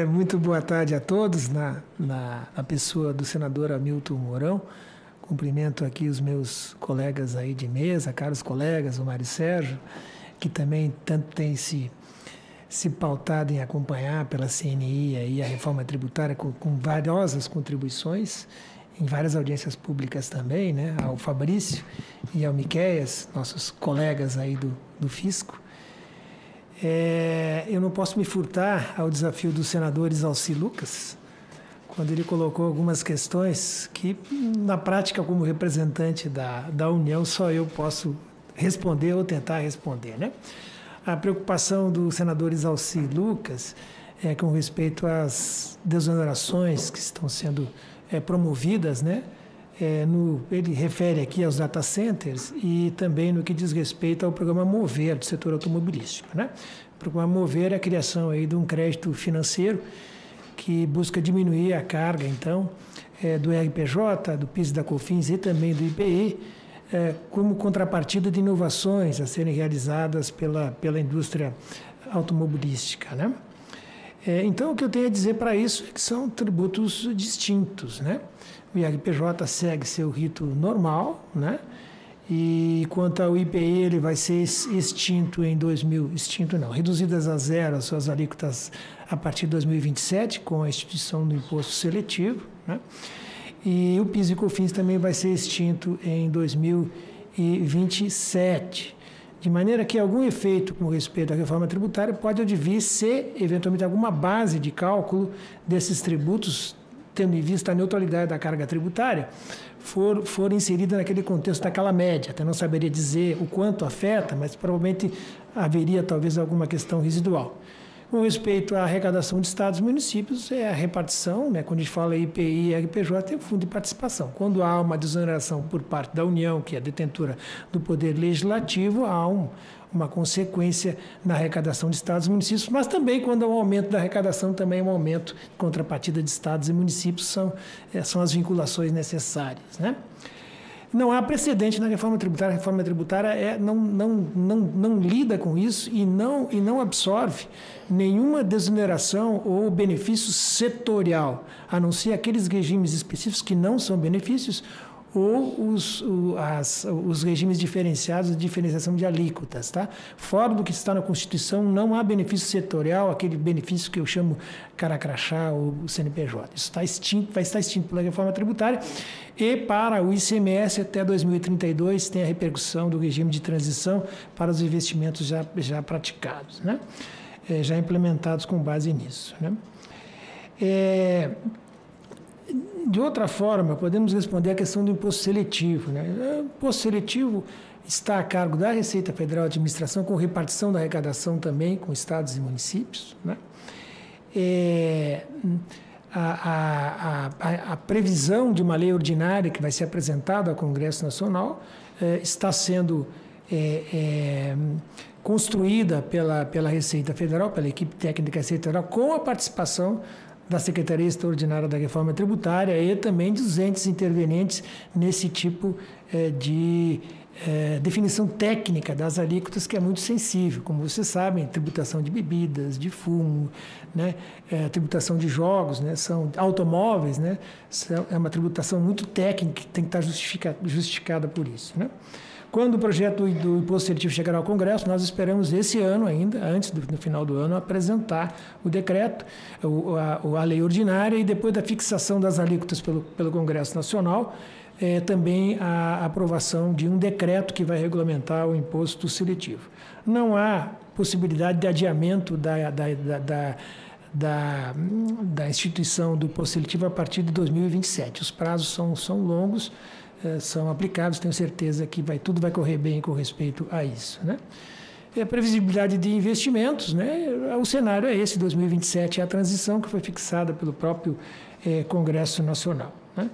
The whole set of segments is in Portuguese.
Muito boa tarde a todos, na pessoa do senador Hamilton Mourão. Cumprimento aqui os meus colegas aí de mesa, caros colegas, o Mário Sérgio, que também tanto tem se pautado em acompanhar pela CNI aí a reforma tributária com valiosas contribuições, em várias audiências públicas também, né? Ao Fabrício e ao Miqueias, nossos colegas aí do Fisco. Eu não posso me furtar ao desafio do senador Isalci Lucas, quando ele colocou algumas questões que, na prática, como representante da União, só eu posso responder ou tentar responder, né? A preocupação do senador Isalci Lucas é com respeito às desonerações que estão sendo promovidas, né? Ele refere aqui aos data centers e também no que diz respeito ao programa Mover, do setor automobilístico, né? O programa Mover é a criação aí de um crédito financeiro que busca diminuir a carga, então, do RPJ, do PIS e da COFINS e também do IPI, como contrapartida de inovações a serem realizadas pela indústria automobilística, né? Então, o que eu tenho a dizer para isso é que são tributos distintos, né? O IRPJ segue seu rito normal, né? E quanto ao IPI, ele vai ser extinto em reduzidas a zero as suas alíquotas a partir de 2027, com a instituição do imposto seletivo, né? E o PIS e COFINS também vai ser extinto em 2027. De maneira que algum efeito com respeito à reforma tributária pode advir se, eventualmente, alguma base de cálculo desses tributos, tendo em vista a neutralidade da carga tributária, for inserida naquele contexto daquela média. Até não saberia dizer o quanto afeta, mas provavelmente haveria talvez alguma questão residual. Com respeito à arrecadação de estados e municípios, é a repartição, né? Quando a gente fala IPI e RPJ, tem o fundo de participação. Quando há uma desoneração por parte da União, que é a detentora do poder legislativo, há uma consequência na arrecadação de estados e municípios, mas também quando há um aumento da arrecadação, também um aumento de contrapartida de estados e municípios, são as vinculações necessárias, né? Não há precedente na reforma tributária. A reforma tributária não lida com isso e não absorve nenhuma desoneração ou benefício setorial, a não ser aqueles regimes específicos que não são benefícios ou os regimes diferenciados de diferenciação de alíquotas, tá? Fora do que está na Constituição, não há benefício setorial, aquele benefício que eu chamo cara crachá ou CNPJ. Isso está extinto, vai estar extinto pela reforma tributária. E para o ICMS, até 2032, tem a repercussão do regime de transição para os investimentos já praticados, né? Já implementados com base nisso, né? De outra forma, podemos responder a questão do imposto seletivo, né? O imposto seletivo está a cargo da Receita Federal de Administração, com repartição da arrecadação também com estados e municípios, né? A previsão de uma lei ordinária que vai ser apresentada ao Congresso Nacional está sendo construída pela Receita Federal, pela equipe técnica da Receita Federal, com a participação da Secretaria Extraordinária da Reforma Tributária e também dos entes intervenientes nesse tipo de definição técnica das alíquotas, que é muito sensível. Como vocês sabem, tributação de bebidas, de fumo, né? Tributação de jogos, né? São automóveis, né? É uma tributação muito técnica que tem que estar justificada por isso, né? Quando o projeto do imposto seletivo chegar ao Congresso, nós esperamos esse ano ainda, antes do final do ano, apresentar o decreto, a lei ordinária, e depois da fixação das alíquotas pelo Congresso Nacional, também a aprovação de um decreto que vai regulamentar o imposto seletivo. Não há possibilidade de adiamento da instituição do imposto seletivo a partir de 2027. Os prazos são longos, são aplicados, tenho certeza que tudo vai correr bem com respeito a isso, né? A previsibilidade de investimentos, né? O cenário é esse, 2027 é a transição que foi fixada pelo próprio Congresso Nacional, né?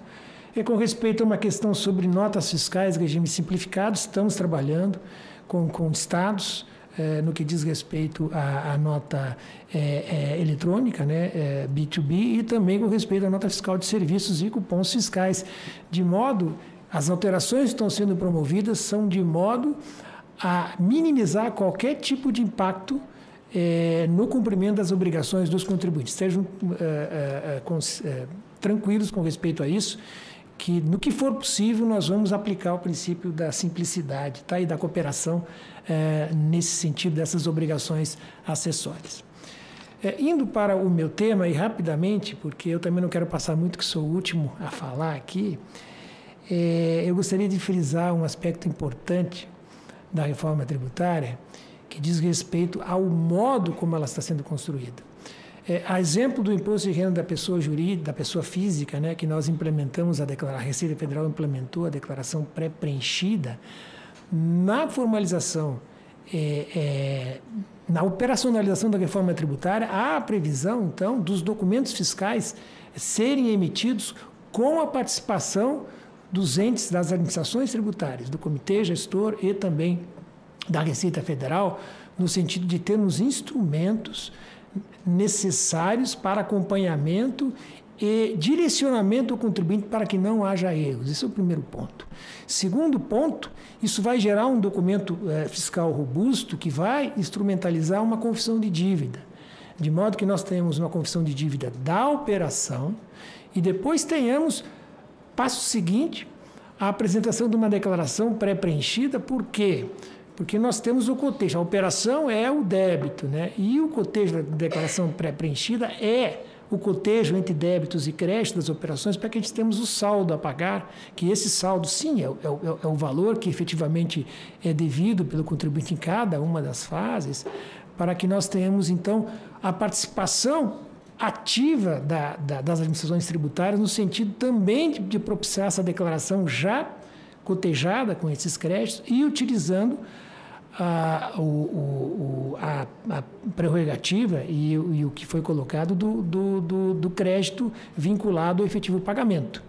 E com respeito a uma questão sobre notas fiscais, regime simplificado, estamos trabalhando com estados no que diz respeito à nota eletrônica, né, B2B, e também com respeito à nota fiscal de serviços e cupons fiscais, de modo, as alterações que estão sendo promovidas são de modo a minimizar qualquer tipo de impacto no cumprimento das obrigações dos contribuintes. Estejam tranquilos com respeito a isso, que no que for possível nós vamos aplicar o princípio da simplicidade, tá? E da cooperação nesse sentido dessas obrigações acessórias. Indo para o meu tema, e rapidamente, porque eu também não quero passar muito, que sou o último a falar aqui, eu gostaria de frisar um aspecto importante da reforma tributária, que diz respeito ao modo como ela está sendo construída. A exemplo do imposto de renda da pessoa jurídica, da pessoa física, né, que nós implementamos, a Receita Federal implementou a declaração pré-preenchida, na formalização, na operacionalização da reforma tributária, há a previsão, então, dos documentos fiscais serem emitidos com a participação dos entes das administrações tributárias, do Comitê Gestor e também da Receita Federal, no sentido de termos instrumentos necessários para acompanhamento e direcionamento ao contribuinte para que não haja erros. Esse é o primeiro ponto. Segundo ponto, isso vai gerar um documento fiscal robusto que vai instrumentalizar uma confissão de dívida, de modo que nós tenhamos uma confissão de dívida da operação e depois tenhamos, passo seguinte, a apresentação de uma declaração pré-preenchida. Por quê? Porque nós temos o cotejo, a operação é o débito, né? E o cotejo da declaração pré-preenchida é o cotejo entre débitos e créditos das operações, para que a gente tenhamos o saldo a pagar, que esse saldo, sim, é o valor que efetivamente é devido pelo contribuinte em cada uma das fases, para que nós tenhamos, então, a participação ativa das administrações tributárias, no sentido também de propiciar essa declaração já cotejada com esses créditos e utilizando a prerrogativa e o que foi colocado do crédito vinculado ao efetivo pagamento,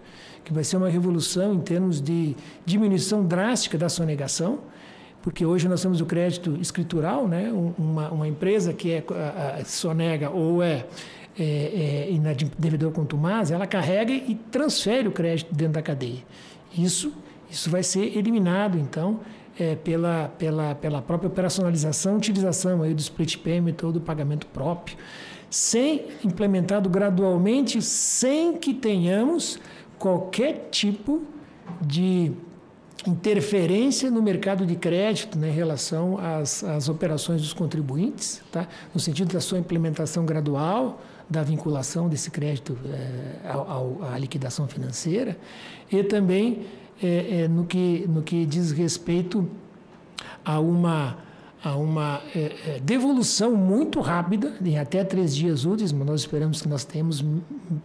que vai ser uma revolução em termos de diminuição drástica da sonegação, porque hoje nós temos o crédito escritural, né? Uma empresa que sonega ou devedor contumaz, ela carrega e transfere o crédito dentro da cadeia. Isso vai ser eliminado, então, pela própria operacionalização, utilização aí do split payment ou do pagamento próprio, implementado gradualmente, sem que tenhamos qualquer tipo de interferência no mercado de crédito, né, em relação às operações dos contribuintes, tá? No sentido da sua implementação gradual, da vinculação desse crédito à liquidação financeira, e também no que diz respeito a uma devolução muito rápida, em até 3 dias úteis, mas nós esperamos que nós tenhamos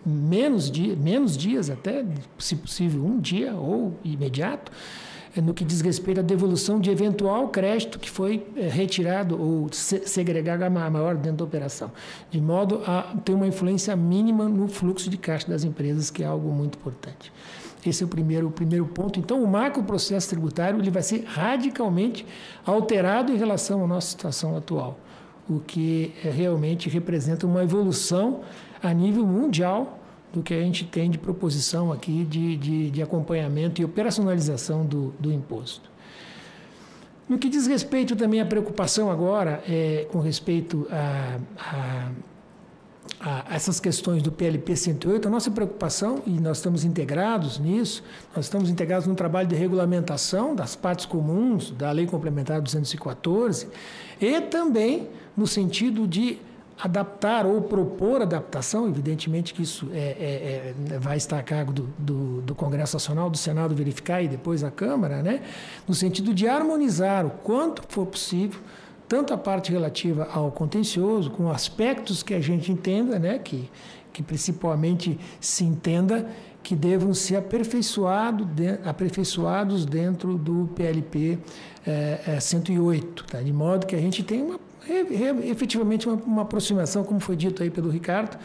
menos dias, até, se possível, 1 dia ou imediato, no que diz respeito à devolução de eventual crédito que foi retirado ou segregado a maior dentro da operação, de modo a ter uma influência mínima no fluxo de caixa das empresas, que é algo muito importante. Esse é o primeiro ponto. Então, o macro processo tributário ele vai ser radicalmente alterado em relação à nossa situação atual, o que realmente representa uma evolução a nível mundial do que a gente tem de proposição aqui de acompanhamento e operacionalização do imposto. No que diz respeito também à preocupação agora com respeito a essas questões do PLP 108, a nossa preocupação, e nós estamos integrados nisso, nós estamos integrados no trabalho de regulamentação das partes comuns da Lei Complementar 214 e também no sentido de adaptar ou propor adaptação, evidentemente que isso vai estar a cargo do Congresso Nacional, do Senado verificar e depois a Câmara, né? No sentido de harmonizar o quanto for possível tanto a parte relativa ao contencioso, com aspectos que a gente entenda, né, que principalmente se entenda que devam ser aperfeiçoados dentro do PLP 108, tá? De modo que a gente tem efetivamente uma aproximação, como foi dito aí pelo Ricardo,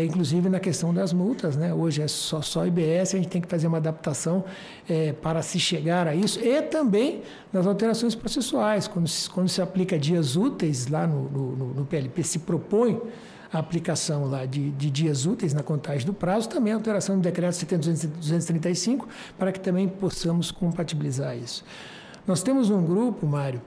inclusive na questão das multas, né? Hoje é só IBS, a gente tem que fazer uma adaptação para se chegar a isso, e também nas alterações processuais, quando se aplica dias úteis lá no PLP, se propõe a aplicação lá de dias úteis na contagem do prazo, também a alteração do decreto 70.235, para que também possamos compatibilizar isso. Nós temos um grupo, Mário,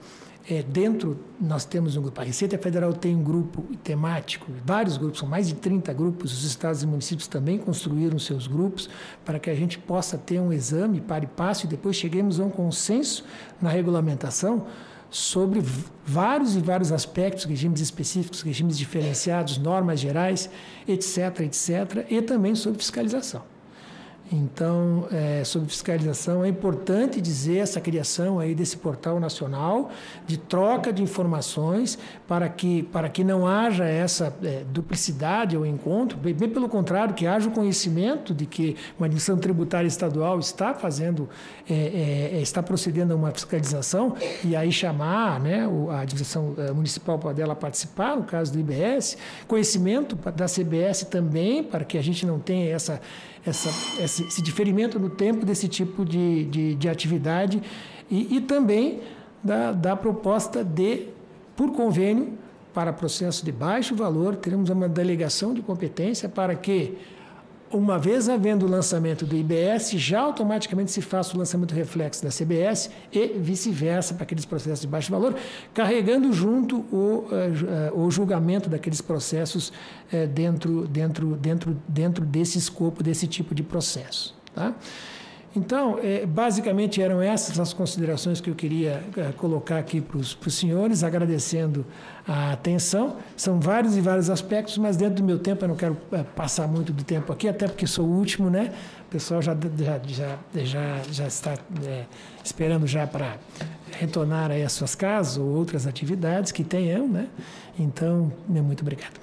dentro, nós temos um grupo, a Receita Federal tem um grupo temático, vários grupos, são mais de 30 grupos, os estados e municípios também construíram seus grupos para que a gente possa ter um exame par e passo e depois cheguemos a um consenso na regulamentação sobre vários e vários aspectos, regimes específicos, regimes diferenciados, normas gerais, etc., etc., e também sobre fiscalização. Então, sobre fiscalização, é importante dizer essa criação aí desse portal nacional de troca de informações para que não haja essa duplicidade ou encontro, bem pelo contrário, que haja o conhecimento de que uma administração tributária estadual está está procedendo a uma fiscalização e aí chamar, né, a administração municipal para dela participar, no caso do IBS, conhecimento da CBS também, para que a gente não tenha esse diferimento no tempo desse tipo de atividade e também da proposta por convênio, para processo de baixo valor, teremos uma delegação de competência para que, uma vez havendo o lançamento do IBS, já automaticamente se faça o lançamento reflexo da CBS e vice-versa para aqueles processos de baixo valor, carregando junto o julgamento daqueles processos dentro desse escopo, desse tipo de processo. Tá? Então, basicamente eram essas as considerações que eu queria colocar aqui para os senhores, agradecendo a atenção. São vários e vários aspectos, mas dentro do meu tempo eu não quero passar muito do tempo aqui, até porque sou o último, né? O pessoal já está esperando já para retornar aí às suas casas ou outras atividades que tenham, né? Então, muito obrigado.